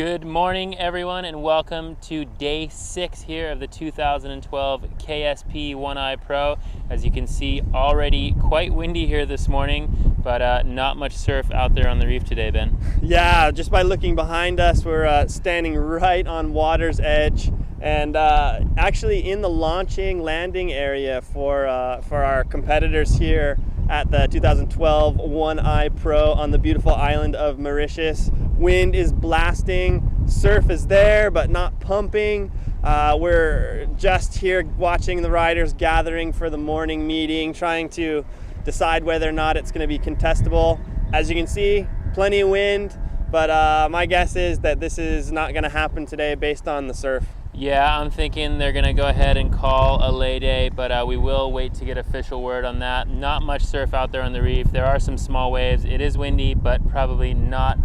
Good morning, everyone, and welcome to day 6 here of the 2012 KSP One Eye Pro. As you can see, already quite windy here this morning, but not much surf out there on the reef today, Ben. Yeah, just by looking behind us, we're standing right on water's edge, and actually in the landing area for our competitors here at the 2012 One Eye Pro on the beautiful island of Mauritius. Wind is blasting, surf is there but not pumping. We're just here watching the riders gathering for the morning meeting, trying to decide whether or not it's going to be contestable. As you can see, plenty of wind, but my guess is that this is not going to happen today based on the surf. Yeah, I'm thinking they're going to go ahead and call a lay day, but we will wait to get official word on that. Not much surf out there on the reef. There are some small waves. It is windy, but probably not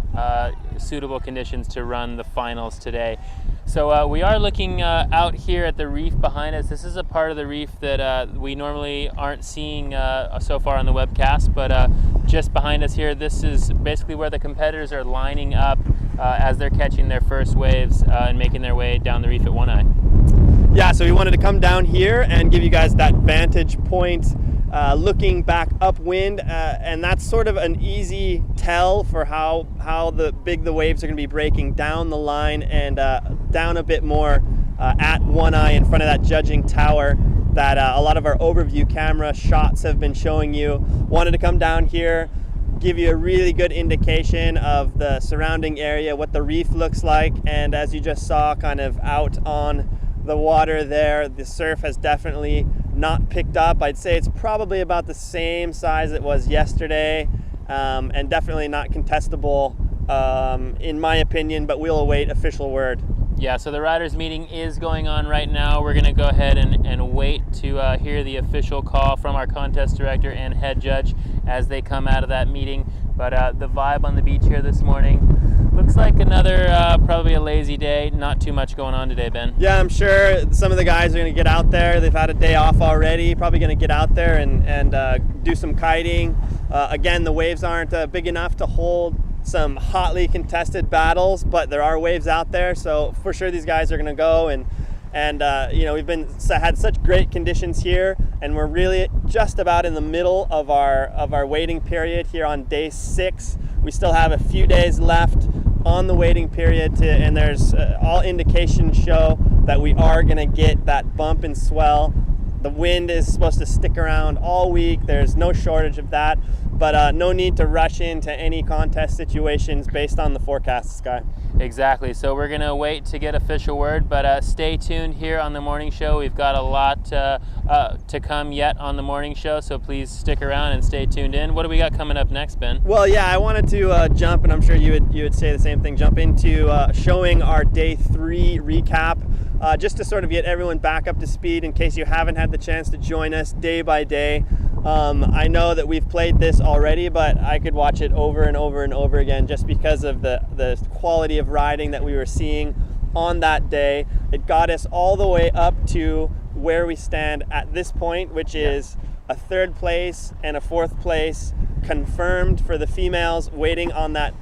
suitable conditions to run the finals today. So we are looking out here at the reef behind us. This is a part of the reef that we normally aren't seeing so far on the webcast, but just behind us here, this is basically where the competitors are lining up as they're catching their first waves and making their way down the reef at One Eye. Yeah, so we wanted to come down here and give you guys that vantage point looking back upwind, and that's sort of an easy tell for how big the waves are going to be breaking down the line and down a bit more at One Eye in front of that judging tower that a lot of our overview camera shots have been showing you. Wanted to come down here, give you a really good indication of the surrounding area, what the reef looks like, and as you just saw kind of out on the water there, the surf has definitely not picked up. I'd say it's probably about the same size it was yesterday, and definitely not contestable in my opinion, but we'll await official word. Yeah, so the riders meeting is going on right now. We're going to go ahead and wait to hear the official call from our contest director and head judge as they come out of that meeting. But the vibe on the beach here this morning looks like another probably a lazy day. Not too much going on today, Ben. Yeah, I'm sure some of the guys are going to get out there. They've had a day off already. Probably going to get out there and do some kiting. Again, the waves aren't big enough to hold some hotly contested battles, but there are waves out there, so for sure these guys are going to go and you know, we've had such great conditions here, and we're really just about in the middle of our waiting period here on day 6. We still have a few days left on the waiting period and there's all indications show that we are going to get that bump and swell. The wind is supposed to stick around all week. There's no shortage of that, but no need to rush into any contest situations based on the forecast, Sky. Exactly. So we're going to wait to get official word, but stay tuned here on the morning show. We've got a lot to come yet on the morning show, so please stick around and stay tuned in. What do we got coming up next, Ben? Well, yeah, I wanted to jump, and I'm sure you would say the same thing, jump into showing our day 3 recap. Just to sort of get everyone back up to speed in case you haven't had the chance to join us day by day. I know that we've played this already, but I could watch it over and over and over again just because of the quality of riding that we were seeing on that day. It got us all the way up to where we stand at this point, which is a 3rd place and a 4th place confirmed for the females, waiting on that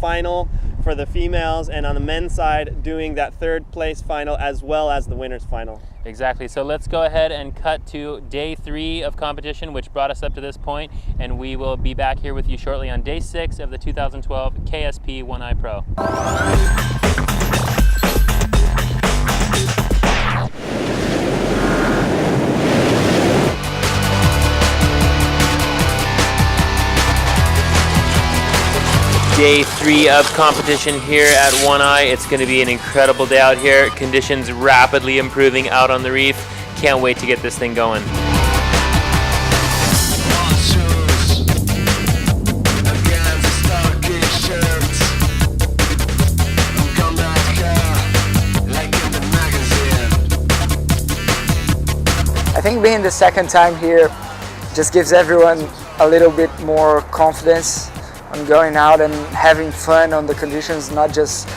final for the females, and on the men's side doing that 3rd place final as well as the winners final. Exactly. So let's go ahead and cut to day 3 of competition, which brought us up to this point, and we will be back here with you shortly on day 6 of the 2012 KSP One Eye Pro. Day 3 of competition here at One Eye. It's going to be an incredible day out here. Conditions rapidly improving out on the reef. Can't wait to get this thing going. I think being the second time here just gives everyone a little bit more confidence on going out and having fun on the conditions, not just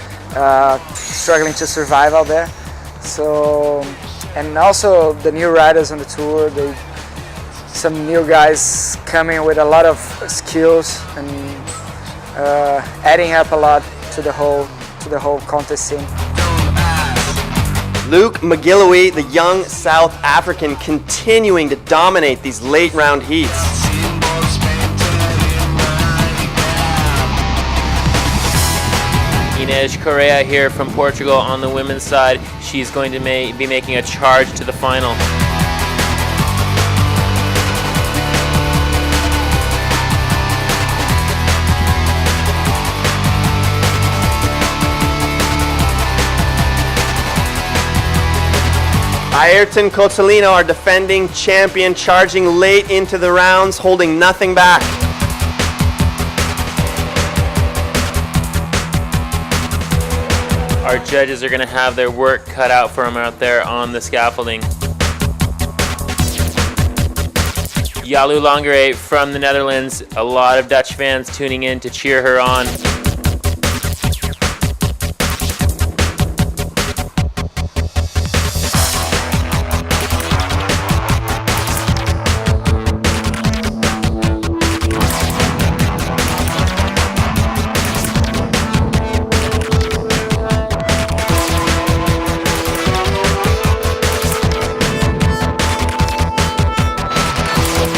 struggling to survive out there. So, and also the new riders on the tour, some new guys coming with a lot of skills and adding up a lot to the whole to the whole contest scene. Luke McGilloway, the young South African, continuing to dominate these late round heats. Inês Correa here from Portugal on the women's side. She's going to be making a charge to the final. Ayrton Cozzolino, our defending champion, charging late into the rounds, holding nothing back. Our judges are going to have their work cut out for them out there on the scaffolding. Yalu Langere from the Netherlands. A lot of Dutch fans tuning in to cheer her on.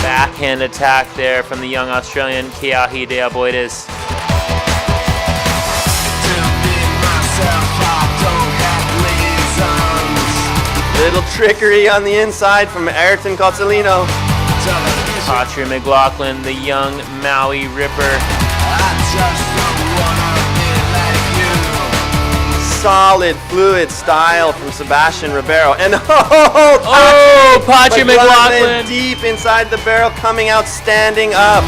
Backhand attack there from the young Australian Keahi de Aboides. Little trickery on the inside from Ayrton Cozzolino. Patria McLaughlin, the young Maui Ripper. Solid, fluid style from Sebastian Ribeiro. And Patria McLaughlin deep inside the barrel, coming out standing up.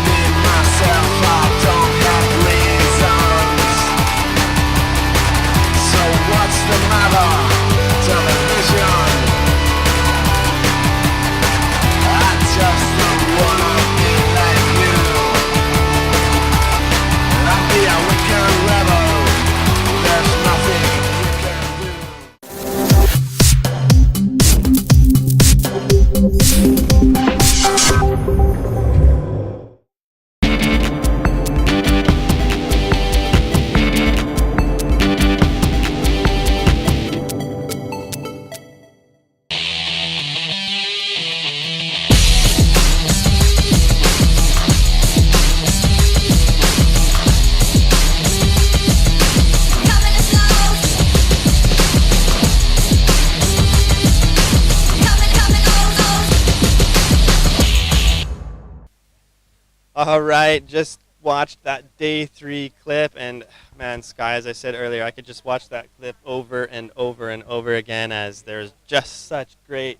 All right, just watched that day 3 clip, and man, Sky, as I said earlier, I could just watch that clip over and over and over again, as there's just such great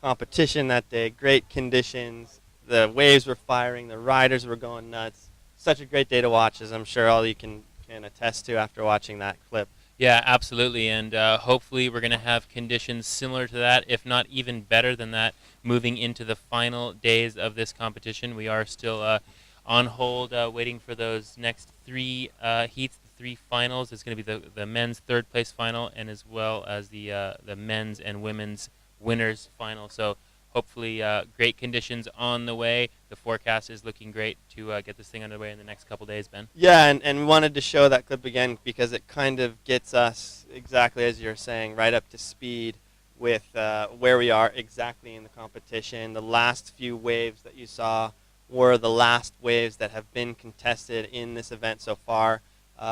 competition that day, great conditions, the waves were firing, the riders were going nuts. Such a great day to watch, as I'm sure all you can attest to after watching that clip. Yeah, absolutely, and hopefully we're going to have conditions similar to that, if not even better than that, moving into the final days of this competition. We are still on hold, waiting for those next 3 heats, the 3 finals. It's going to be the men's 3rd place final, and as well as the men's and women's winners final. So hopefully great conditions on the way. The forecast is looking great to get this thing underway in the next couple days, Ben. Yeah, and we wanted to show that clip again because it kind of gets us, exactly as you're saying, right up to speed with where we are exactly in the competition. The last few waves that you saw were the last waves that have been contested in this event so far.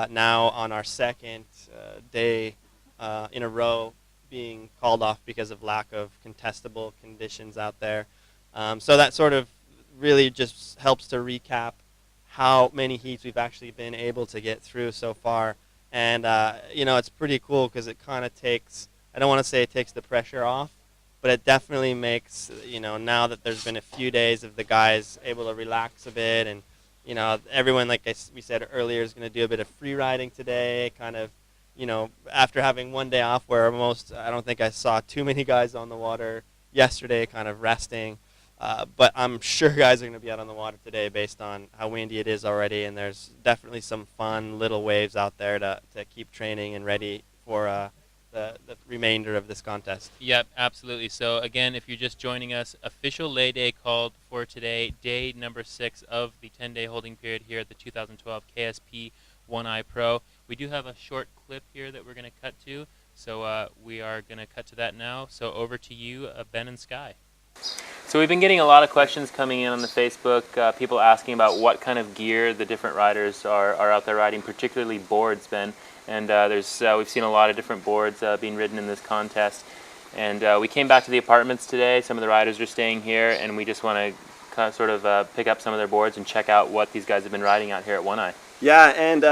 Now on our 2nd day in a row, being called off because of lack of contestable conditions out there. So that sort of really just helps to recap how many heats we've actually been able to get through so far. And, it's pretty cool because it kind of takes, I don't want to say it takes the pressure off, but it definitely makes, now that there's been a few days of the guys able to relax a bit, and, everyone, like we said earlier, is going to do a bit of free riding today, kind of, after having one day off where I don't think I saw too many guys on the water yesterday, kind of resting. But I'm sure guys are going to be out on the water today based on how windy it is already, and there's definitely some fun little waves out there to keep training and ready for the remainder of this contest. Yep, absolutely. So again, if you're just joining us, official lay day called for today, day number 6 of the 10-day holding period here at the 2012 KSP 1i Pro. We do have a short clip here that we're going to cut to, so we are going to cut to that now. So over to you, Ben and Sky. So we've been getting a lot of questions coming in on the Facebook, people asking about what kind of gear the different riders are out there riding, particularly boards, Ben. And we've seen a lot of different boards being ridden in this contest. And we came back to the apartments today. Some of the riders are staying here, and we just want to kind of sort of pick up some of their boards and check out what these guys have been riding out here at One Eye. Yeah, and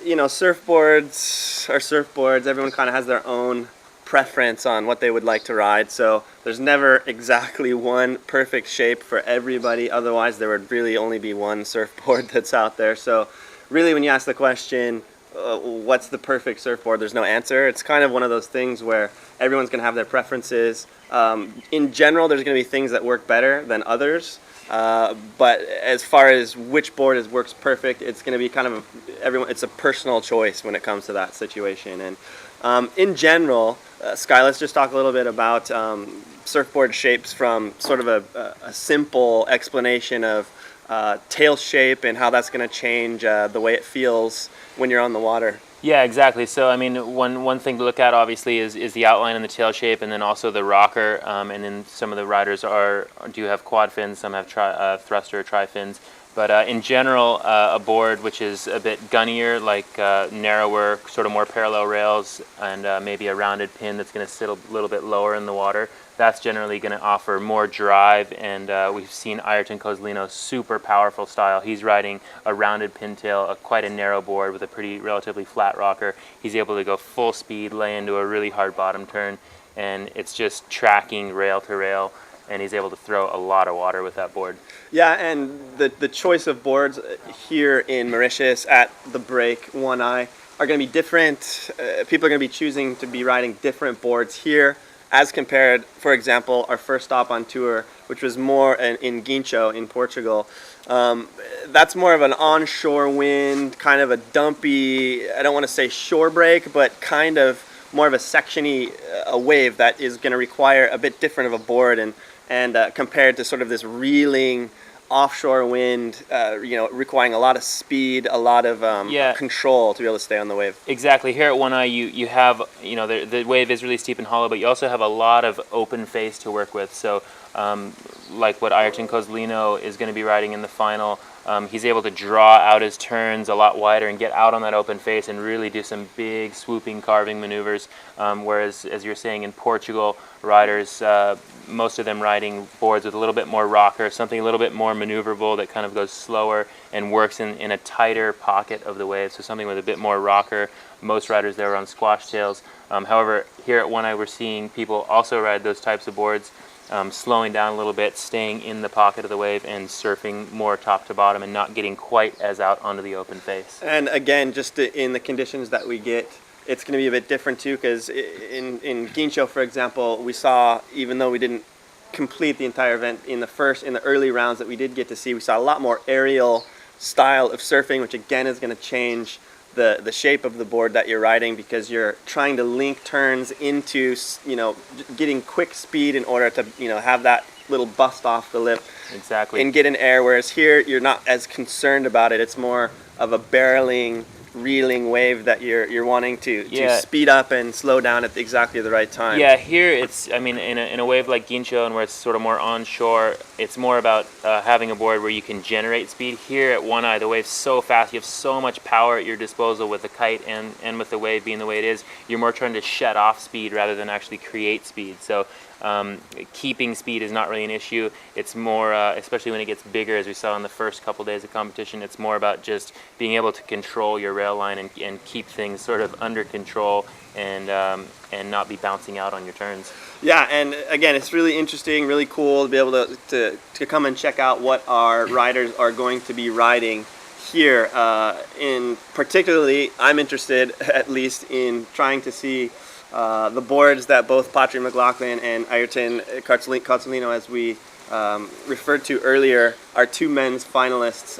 you know, surfboards are surfboards. Everyone kind of has their own preference on what they would like to ride, so there's never exactly one perfect shape for everybody. Otherwise, there would really only be one surfboard that's out there. So really, when you ask the question, what's the perfect surfboard, there's no answer. It's kind of one of those things where everyone's going to have their preferences. In general, there's going to be things that work better than others. But as far as which board works perfect, it's going to be kind of it's a personal choice when it comes to that situation. And in general, Sky, let's just talk a little bit about surfboard shapes from sort of a simple explanation of tail shape and how that's going to change the way it feels when you're on the water. Yeah, exactly. So, I mean, one thing to look at obviously is the outline and the tail shape, and then also the rocker. And then some of the riders do have quad fins, some have thruster or tri fins. But in general, a board which is a bit gunnier, like narrower, sort of more parallel rails, and maybe a rounded pin that's going to sit a little bit lower in the water, that's generally going to offer more drive. And we've seen Ayrton Kozlino's super powerful style. He's riding a rounded pintail, quite a narrow board with a pretty relatively flat rocker. He's able to go full speed, lay into a really hard bottom turn, and it's just tracking rail to rail. And he's able to throw a lot of water with that board. Yeah, and the choice of boards here in Mauritius at the break, One Eye, are going to be different. People are going to be choosing to be riding different boards here as compared, for example, our first stop on tour, which was more in Guincho in Portugal. That's more of an onshore wind, kind of a dumpy, I don't want to say shore break, but kind of more of a section-y a wave that is going to require a bit different of a board, and compared to sort of this reeling offshore wind, you know, requiring a lot of speed, a lot of control to be able to stay on the wave. Exactly. Here at One Eye, you have, you know, the wave is really steep and hollow, but you also have a lot of open face to work with. So like what Ayrton Kozlino is going to be riding in the final, he's able to draw out his turns a lot wider and get out on that open face and really do some big swooping carving maneuvers, whereas, as you're saying, in Portugal, riders, most of them riding boards with a little bit more rocker, something a little bit more maneuverable that kind of goes slower and works in a tighter pocket of the wave, so something with a bit more rocker. Most riders there are on squash tails. However, here at One Eye, we're seeing people also ride those types of boards, slowing down a little bit, staying in the pocket of the wave and surfing more top to bottom and not getting quite as out onto the open face. And again, just in the conditions that we get, it's going to be a bit different too, because in Guincho, for example, we saw, even though we didn't complete the entire event in the early rounds that we did get to see, we saw a lot more aerial style of surfing, which again is going to change the shape of the board that you're riding, because you're trying to link turns into, you know, getting quick speed in order to, you know, have that little bust off the lip. Exactly. And get in air, whereas here you're not as concerned about it. It's more of a barreling, reeling wave that you're wanting to speed up and slow down at exactly the right time. Yeah, here it's, I mean, in a wave like Guincho, and where it's sort of more onshore, it's more about having a board where you can generate speed. Here at One Eye, the wave's so fast, you have so much power at your disposal with the kite and with the wave being the way it is. You're more trying to shut off speed rather than actually create speed. So keeping speed is not really an issue. It's more, especially when it gets bigger, as we saw in the first couple days of competition, it's more about just being able to control your rail line and keep things sort of under control and not be bouncing out on your turns. Yeah, and again, it's really interesting, really cool to be able to come and check out what our riders are going to be riding here. In particularly, I'm interested at least in trying to see the boards that both Patrick McLaughlin and Ayrton Kozlino, as we referred to earlier, our two men's finalists,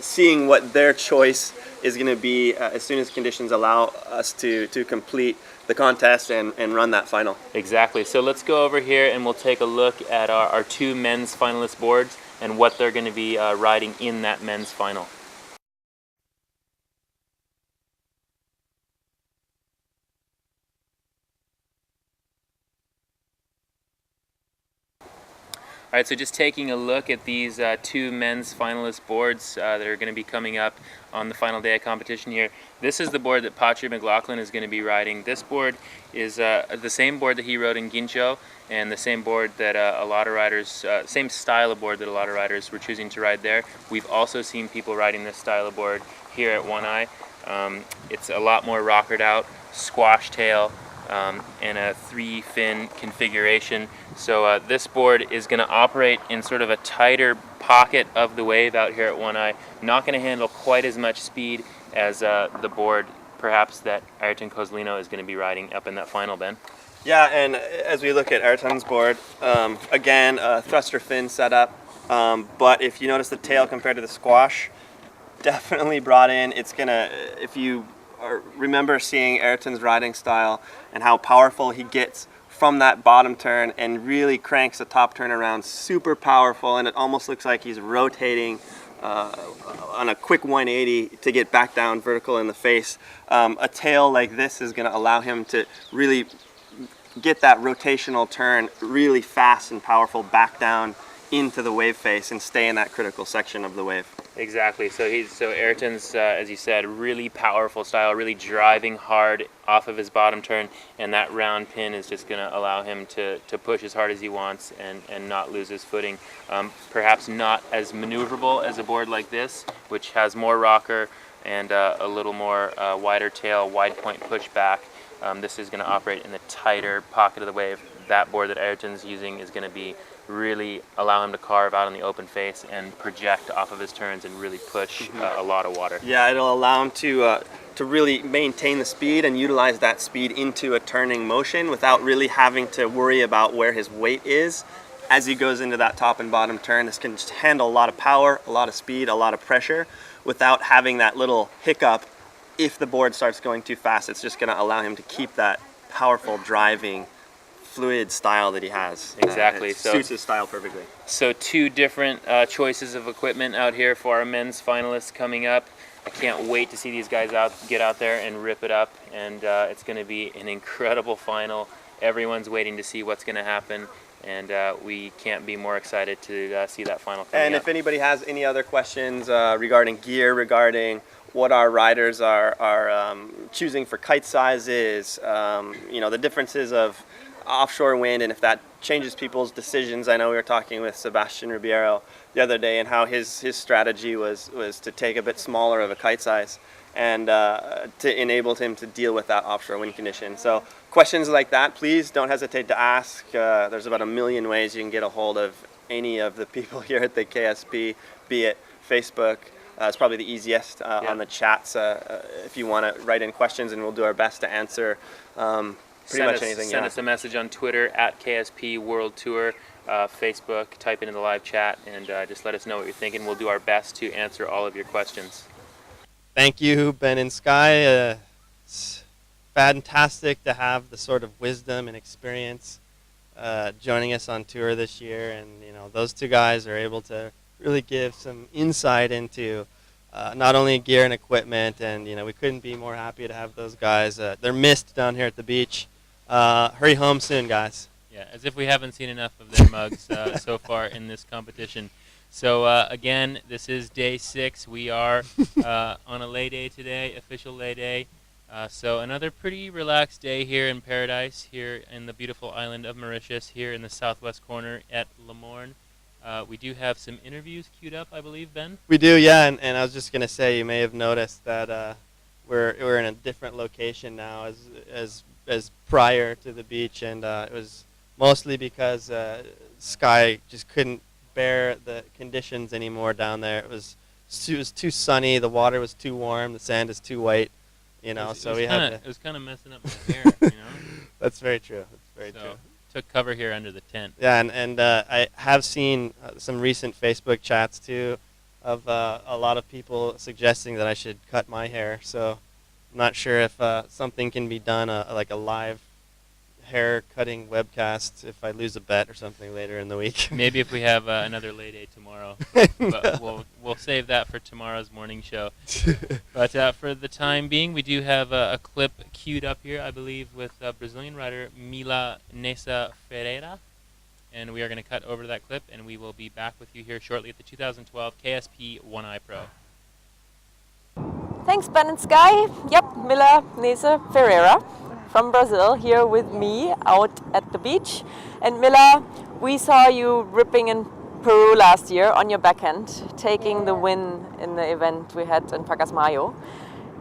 seeing what their choice is going to be as soon as conditions allow us to complete the contest and run that final. Exactly. So let's go over here and we'll take a look at our two men's finalist boards and what they're going to be riding in that men's final. All right, so just taking a look at these two men's finalist boards that are going to be coming up on the final day of competition here. This is the board that Patri McLaughlin is going to be riding. This board is the same board that he rode in Gincho, and the same board that a lot of riders, same style of board that a lot of riders were choosing to ride there. We've also seen people riding this style of board here at One Eye. It's a lot more rockered out, squash tail, and a 3-fin configuration. So this board is going to operate in sort of a tighter pocket of the wave out here at One Eye. Not going to handle quite as much speed as the board perhaps that Ayrton Kozlino is going to be riding up in that final, Ben. Yeah, and as we look at Ayrton's board, again, thruster fin setup, but if you notice the tail compared to the squash, definitely brought in. It's gonna, if you remember seeing Ayrton's riding style and how powerful he gets from that bottom turn and really cranks the top turn around, super powerful, and it almost looks like he's rotating on a quick 180 to get back down vertical in the face. A tail like this is going to allow him to really get that rotational turn really fast and powerful back down into the wave face and stay in that critical section of the wave. Exactly. So Ayrton's, as you said, really powerful style, really driving hard off of his bottom turn, and that round pin is just going to allow him to push as hard as he wants and not lose his footing. Perhaps not as maneuverable as a board like this, which has more rocker and a little more wider tail, wide point pushback. This is going to operate in the tighter pocket of the wave. That board that Ayrton's using is going to be really allow him to carve out on the open face and project off of his turns and really push a lot of water. Yeah, it'll allow him to really maintain the speed and utilize that speed into a turning motion without really having to worry about where his weight is as he goes into that top and bottom turn. This can just handle a lot of power, a lot of speed, a lot of pressure without having that little hiccup. If the board starts going too fast, it's just going to allow him to keep that powerful driving fluid style that he has. Exactly. So suits his style perfectly. So two different choices of equipment out here for our men's finalists coming up. I can't wait to see these guys get out there and rip it up, and it's going to be an incredible final. Everyone's waiting to see what's going to happen, and we can't be more excited to see that final coming And up. if anybody has any other questions regarding gear, regarding what our riders are choosing for kite sizes, the differences of offshore wind, and if that changes people's decisions. I know we were talking with Sebastian Ribeiro the other day and how his strategy was to take a bit smaller of a kite size and to enable him to deal with that offshore wind condition. So questions like that, please don't hesitate to ask. There's about 1 million ways you can get a hold of any of the people here at the KSP, be it Facebook. It's probably the easiest on the chats if you want to write in questions, and we'll do our best to answer pretty much anything. Send us a message on Twitter at KSP World Tour, Facebook, type it in the live chat, and just let us know what you're thinking. We'll do our best to answer all of your questions. Thank you, Ben and Sky. It's fantastic to have the sort of wisdom and experience joining us on tour this year, and those two guys are able to really give some insight into not only gear and equipment, and we couldn't be more happy to have those guys. They're missed down here at the beach. Hurry home soon, guys. Yeah, as if we haven't seen enough of their mugs so far in this competition. So again, this is day 6. We are on a lay day today, official lay day. So another pretty relaxed day here in paradise, here in the beautiful island of Mauritius, here in the southwest corner at Le Morne. We do have some interviews queued up, I believe, Ben? We do, yeah, and I was just going to say, you may have noticed that we're in a different location now as prior to the beach, and it was mostly because Sky just couldn't bear the conditions anymore down there. It was too sunny, the water was too warm, the sand is too white, It was kind of messing up my hair, That's very true. That's very true. Took cover here under the tent. Yeah, and I have seen some recent Facebook chats too of a lot of people suggesting that I should cut my hair. So I'm not sure if something can be done, like a live hair cutting webcast, if I lose a bet or something later in the week. Maybe if we have another lay day tomorrow, but we'll save that for tomorrow's morning show. But for the time being, we do have a clip queued up here, I believe, with Brazilian rider Mila Nessa Ferreira. and we are going to cut over to that clip, and we will be back with you here shortly at the 2012 KSP One Eye Pro. Thanks, Ben and Sky. Yep, Mila Nese Ferreira from Brazil here with me out at the beach. And Mila, we saw you ripping in Peru last year on your backhand, taking the win in the event we had in Pacasmayo.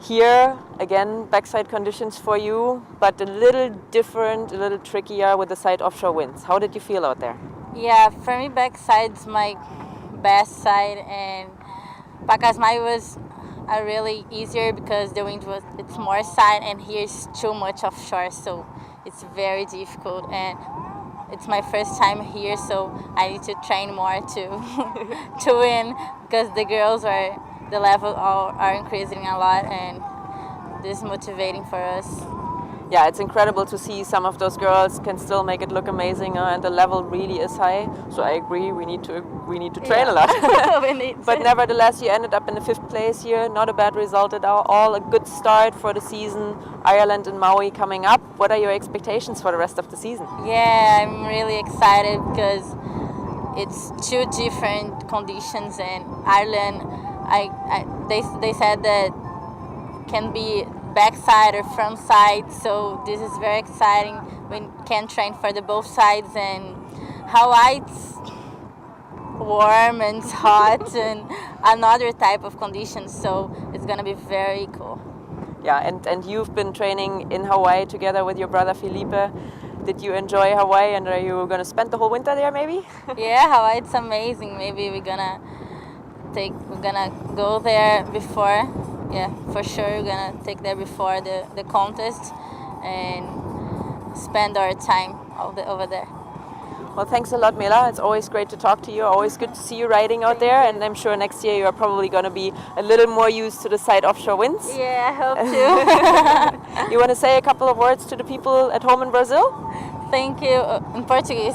Here, again, backside conditions for you, but a little different, a little trickier with the side offshore winds. How did you feel out there? Yeah, for me, backside's my best side, and Pacasmayo was a really easier because the wind was, it's more side, and here is too much offshore, so it's very difficult. And it's my first time here, so I need to train more to to win, because the girls the level are increasing a lot, and this is motivating for us. Yeah, it's incredible to see some of those girls can still make it look amazing, and the level really is high. So I agree, we need to train a lot. But nevertheless, you ended up in the 5th place here. Not a bad result at all. A good start for the season. Ireland and Maui coming up. What are your expectations for the rest of the season? Yeah, I'm really excited because it's 2 different conditions, and Ireland, they said that can be backside or front side, so this is very exciting. We can train for the both sides, and Hawaii it's warm and it's hot and another type of conditions, so it's gonna be very cool. Yeah, and you've been training in Hawaii together with your brother Felipe. Did you enjoy Hawaii, and are you gonna spend the whole winter there maybe? Yeah, Hawaii it's amazing. Maybe we're gonna go there before. Yeah, for sure we're gonna take there before the contest and spend our time over there. Well, thanks a lot, Mila. It's always great to talk to you. Always good to see you riding out there, and I'm sure next year you are probably going to be a little more used to the side offshore winds. Yeah, I hope to. You want to say a couple of words to the people at home in Brazil? Thank you, em português.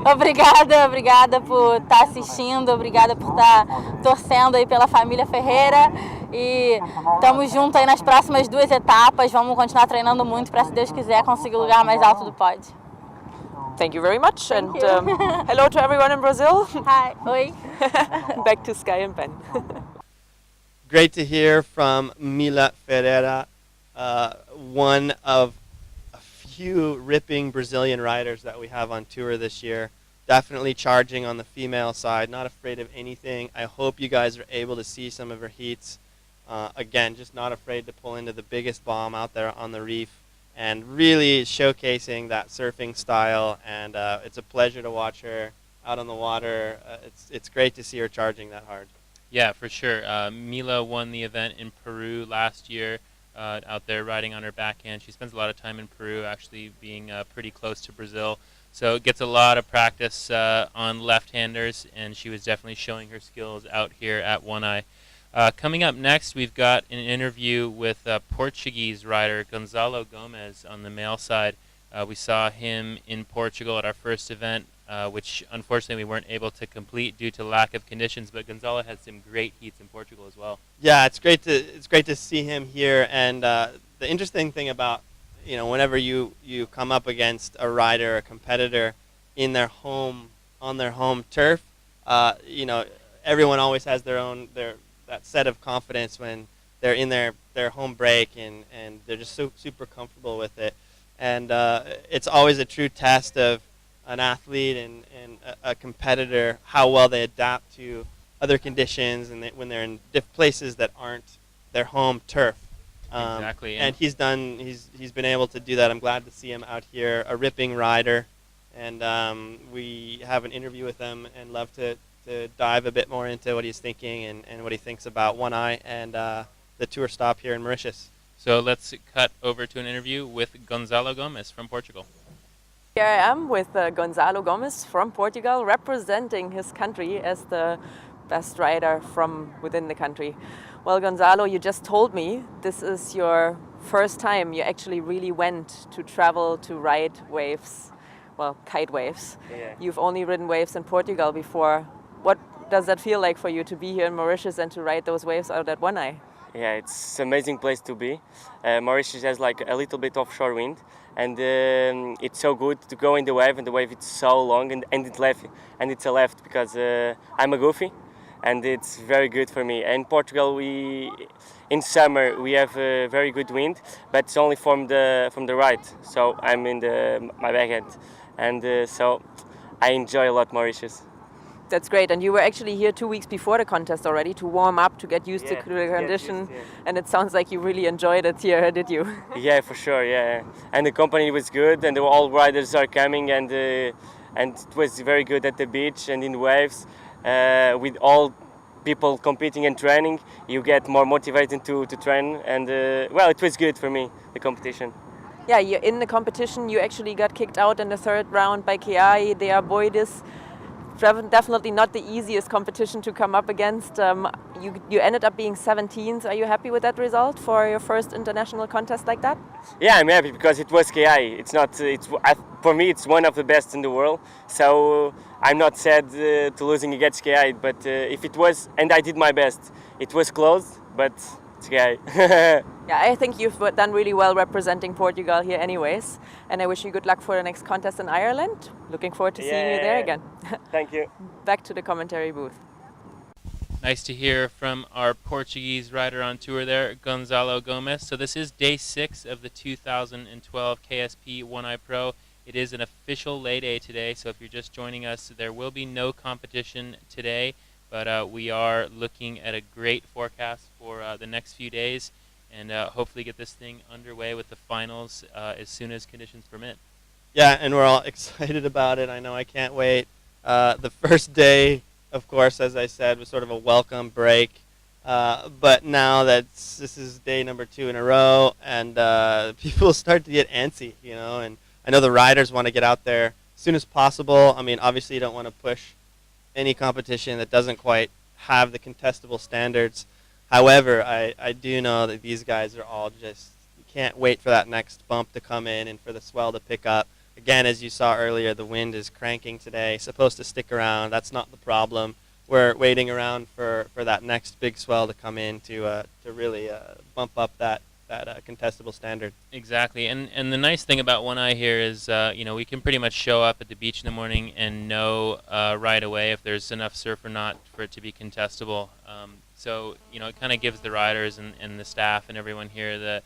Obrigada por estar assistindo, obrigada por estar torcendo aí pela família Ferreira, e estamos juntos aí nas próximas 2 etapas. Vamos continuar treinando muito para, se Deus quiser, conseguir o lugar mais alto do pódio. Thank you very much, and hello to everyone in Brazil. Hi, oi. Back to Sky and Ben. Great to hear from Mila Ferreira, one of a few ripping Brazilian riders that we have on tour this year. Definitely charging on the female side, not afraid of anything. I hope you guys are able to see some of her heats. Again, just not afraid to pull into the biggest bomb out there on the reef, and really showcasing that surfing style, and it's a pleasure to watch her out on the water. It's great to see her charging that hard. Yeah, for sure. Mila won the event in Peru last year, out there riding on her backhand. She spends a lot of time in Peru, actually being pretty close to Brazil, so gets a lot of practice on left-handers, and she was definitely showing her skills out here at One Eye. Coming up next, we've got an interview with Portuguese rider Gonzalo Gomes on the male side. We saw him in Portugal at our first event, which unfortunately we weren't able to complete due to lack of conditions, but Gonzalo had some great heats in Portugal as well. Yeah, it's great to see him here, and the interesting thing about, whenever you come up against a rider, a competitor on their home turf, everyone always has that set of confidence when they're in their home break, and they're just so super comfortable with it. And it's always a true test of an athlete and a competitor, how well they adapt to other conditions, and when they're in places that aren't their home turf. Exactly. And he's been able to do that. I'm glad to see him out here, a ripping rider. And we have an interview with him, and love to dive a bit more into what he's thinking and what he thinks about One Eye and the tour stop here in Mauritius. So let's cut over to an interview with Gonzalo Gomes from Portugal. Here I am with Gonzalo Gomes from Portugal, representing his country as the best rider from within the country. Well, Gonzalo, you just told me this is your first time you actually really went to travel to ride waves, well, kite waves. Yeah. You've only ridden waves in Portugal before. What does that feel like for you to be here in Mauritius and to ride those waves out at One Eye? Yeah, it's an amazing place to be. Mauritius has like a little bit offshore wind, and it's so good to go in the wave, and the wave it's so long, and it's a left because I'm a goofy, and it's very good for me. In Portugal, in summer we have very good wind, but it's only from the right, so I'm in my backhand, and so I enjoy a lot Mauritius. That's great. And you were actually here 2 weeks before the contest already to warm up, to get used to the condition. And it sounds like you really enjoyed it here, did you? Yeah, for sure. Yeah, and the company was good, and all riders are coming, and it was very good at the beach and in waves. With all people competing and training, you get more motivated to train, and well, it was good for me, the competition. Yeah, in the competition you actually got kicked out in the third round by Keai. They are Boydis. Definitely not the easiest competition to come up against. You ended up being 17th. Are you happy with that result for your first international contest like that? Yeah, I'm happy because it was KI. For me it's one of the best in the world. So I'm not sad to losing against KI. But if it was, and I did my best, it was close, but it's KI. Yeah, I think you've done really well representing Portugal here anyways. And I wish you good luck for the next contest in Ireland. Looking forward to seeing you there again. Thank you. Back to the commentary booth. Nice to hear from our Portuguese rider on tour there, Gonzalo Gomes. So this is day 6 of the 2012 KSP 1i Pro. It is an official lay day today, so if you're just joining us, there will be no competition today, but we are looking at a great forecast for the next few days, and hopefully get this thing underway with the finals as soon as conditions permit. Yeah, and we're all excited about it. I know I can't wait. The first day, of course, as I said, was sort of a welcome break. But now that this is day number 2 in a row, and people start to get antsy, and I know the riders want to get out there as soon as possible. I mean, obviously you don't want to push any competition that doesn't quite have the contestable standards. However, I do know that these guys are all just, you can't wait for that next bump to come in and for the swell to pick up. Again, as you saw earlier, the wind is cranking today, supposed to stick around. That's not the problem. We're waiting around for that next big swell to come in to really bump up that contestable standard. Exactly, and the nice thing about One Eye here is, we can pretty much show up at the beach in the morning and know right away if there's enough surf or not for it to be contestable. So, it kind of gives the riders and the staff and everyone here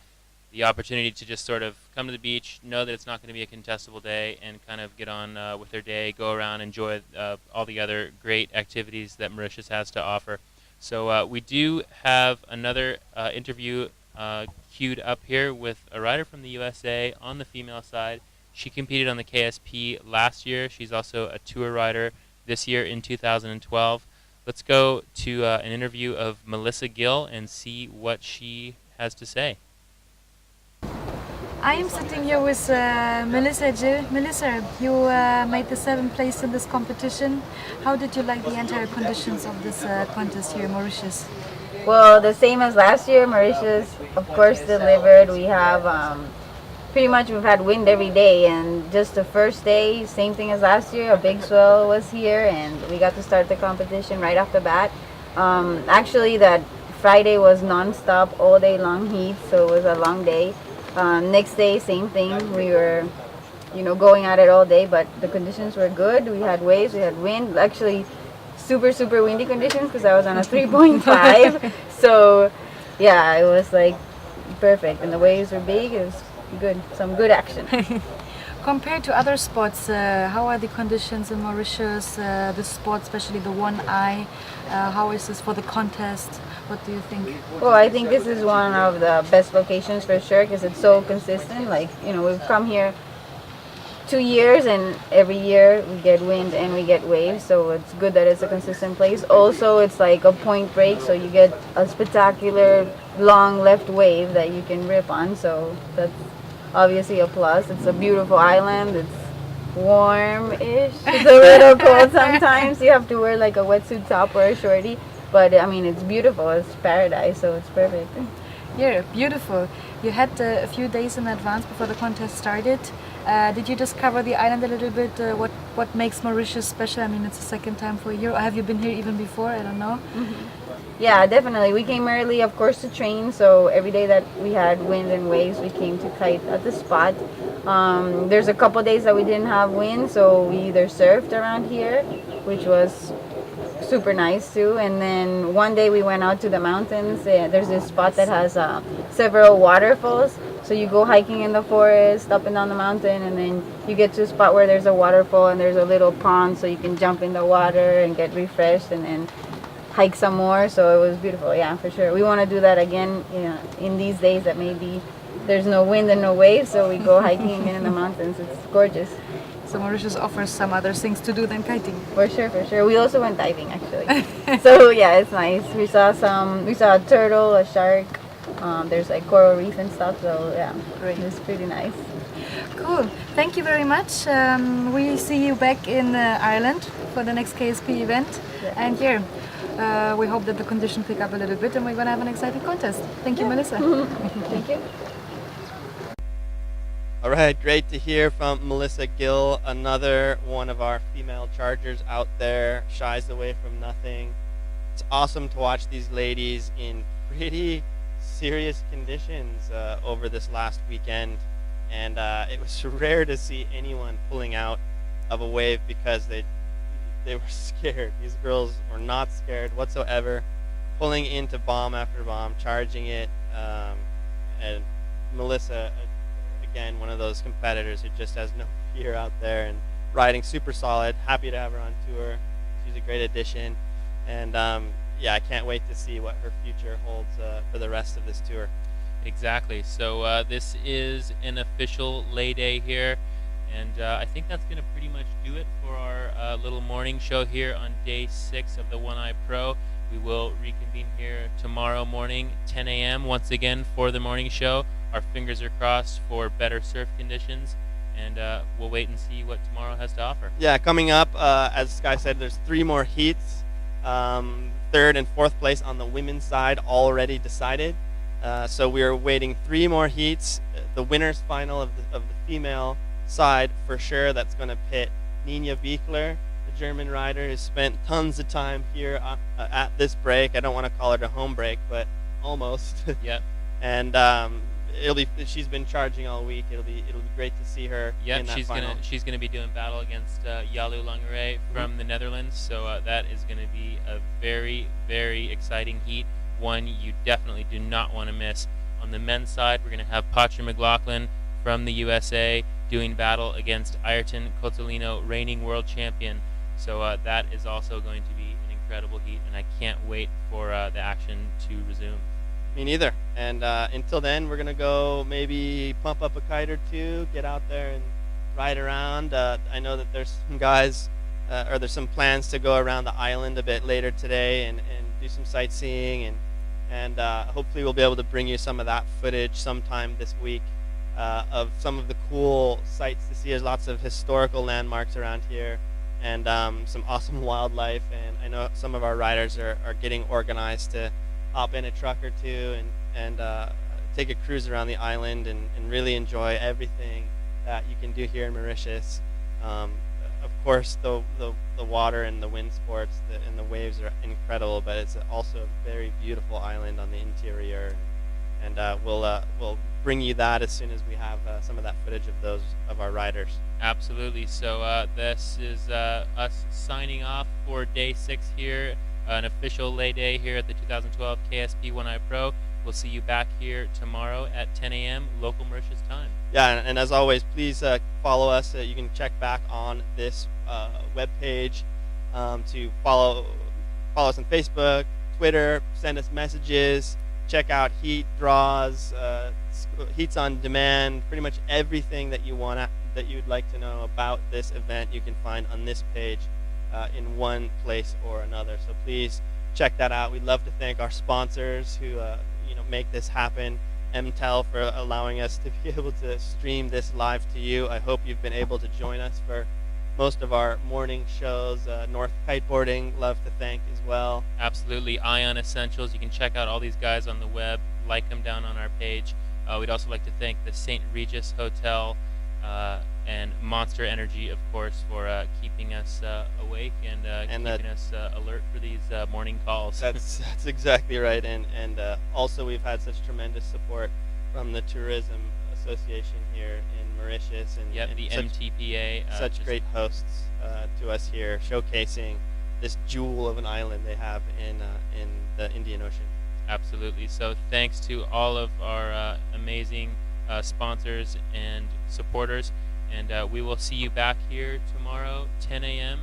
the opportunity to just sort of come to the beach, know that it's not going to be a contestable day, and kind of get on with their day, go around, enjoy all the other great activities that Mauritius has to offer. So we do have another interview queued up here with a rider from the USA on the female side. She competed on the KSP last year. She's also a tour rider this year in 2012. Let's go to an interview of Melissa Gill and see what she has to say. I am sitting here with Melissa Gill. Melissa, you made the 7th place in this competition. How did you like the entire conditions of this contest here in Mauritius? Well, the same as last year. Mauritius, of course, delivered. We have we've had wind every day, and just the first day, same thing as last year. A big swell was here, and we got to start the competition right off the bat. Actually, that Friday was non-stop, all day long heat, so it was a long day. Next day, same thing. We were, going at it all day, but the conditions were good. We had waves, we had wind. Actually, super, super windy conditions because I was on a 3.5. So, yeah, it was like perfect. And the waves were big. It was good. Some good action. Compared to other sports, how are the conditions in Mauritius? The sport, especially the One Eye, how is this for the contest? What do you think? Well, I think this is one of the best locations for sure because it's so consistent. Like, we've come here 2 years and every year we get wind and we get waves, so it's good that it's a consistent place. Also, it's like a point break, so you get a spectacular long left wave that you can rip on, so that's obviously a plus. It's a beautiful island. It's warm-ish. It's a little cold sometimes. You have to wear like a wetsuit top or a shorty. But I mean, it's beautiful. It's paradise, so it's perfect. Yeah, beautiful. You had a few days in advance before the contest started. Did you discover the island a little bit? What makes Mauritius special? I mean, it's the second time for you. Or have you been here even before? I don't know. Yeah, definitely. We came early, of course, to train. So every day that we had wind and waves, we came to kite at the spot. There's a couple days that we didn't have wind, so we either surfed around here, which was super nice too. And then one day we went out to the mountains. There's this spot that has several waterfalls. So you go hiking in the forest, up and down the mountain, and then you get to a spot where there's a waterfall and there's a little pond, so you can jump in the water and get refreshed, and then hike some more. So it was beautiful. Yeah, for sure. We want to do that again, in these days that maybe there's no wind and no waves, so we go hiking again in the mountains. It's gorgeous. So Mauritius offers some other things to do than kiting. For sure, for sure. We also went diving actually. So yeah, it's nice. We saw a turtle, a shark. There's like coral reef and stuff. So yeah, it was pretty nice. Cool. Thank you very much. We see you back in Ireland for the next KSP event. Yeah. And here, we hope that the conditions pick up a little bit and we're going to have an exciting contest. Thank you, Melissa. Thank you. All right, great to hear from Melissa Gill, another one of our female chargers out there, shies away from nothing. It's awesome to watch these ladies in pretty serious conditions over this last weekend, and it was rare to see anyone pulling out of a wave because they were scared. These girls were not scared whatsoever, pulling into bomb after bomb, charging it, and Melissa, again, one of those competitors who just has no fear out there and riding super solid. Happy to have her on tour. She's a great addition, and yeah, I can't wait to see what her future holds for the rest of this tour. Exactly. So this is an official lay day here, and I think that's going to pretty much do it for our little morning show here on day 6 of the One Eye Pro. We will reconvene here tomorrow morning, 10 a.m. once again for the morning show. Our fingers are crossed for better surf conditions, and we'll wait and see what tomorrow has to offer. Yeah, coming up, as Sky said, there's 3 more heats. 3rd and 4th place on the women's side already decided. So we are waiting 3 more heats. The winners final of the female side for sure. That's going to pit Nina Bichler, the German rider who spent tons of time here at this break. I don't want to call it a home break, but almost. Yep. And she's been charging all week. It'll be great to see her. Yep, in that she's gonna be doing battle against Yalu Langere from the Netherlands. So that is gonna be a very, very exciting heat. One you definitely do not want to miss. On the men's side, we're gonna have Patra McLaughlin from the USA doing battle against Ayrton Cotolino, reigning world champion. So that is also going to be an incredible heat, and I can't wait for the action to resume. Me neither. And until then, we're going to go maybe pump up a kite or 2, get out there and ride around. I know that there's some guys, or there's some plans to go around the island a bit later today and do some sightseeing. And hopefully we'll be able to bring you some of that footage sometime this week of some of the cool sights to see. There's lots of historical landmarks around here and some awesome wildlife. And I know some of our riders are getting organized to hop in a truck or 2 and take a cruise around the island and really enjoy everything that you can do here in Mauritius. Of course, the water and the wind sports and the waves are incredible, but it's also a very beautiful island on the interior. And we'll bring you that as soon as we have some of that footage of our riders. Absolutely. So this is us signing off for day 6 here. An official lay day here at the 2012 KSP One Eye Pro. We'll see you back here tomorrow at 10 a.m. local Mauritius time. Yeah, and as always, please follow us. You can check back on this webpage to follow us on Facebook, Twitter, send us messages, check out heat draws, heats on demand, pretty much everything that you would like to know about this event you can find on this page. In one place or another. So please check that out. We'd love to thank our sponsors who make this happen. MTEL for allowing us to be able to stream this live to you. I hope you've been able to join us for most of our morning shows. North Kiteboarding, love to thank as well. Absolutely. Ion Essentials. You can check out all these guys on the web. Like them down on our page. We'd also like to thank the St. Regis Hotel and Monster Energy, of course, for keeping us awake and keeping us alert for these morning calls. That's exactly right, and also we've had such tremendous support from the Tourism Association here in Mauritius, and, yep, and the MTPA. Such great hosts to us here, showcasing this jewel of an island they have in the Indian Ocean. Absolutely. So thanks to all of our amazing sponsors and supporters, and we will see you back here tomorrow, 10 a.m.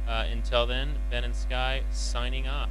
Until then, Ben and Sky signing off.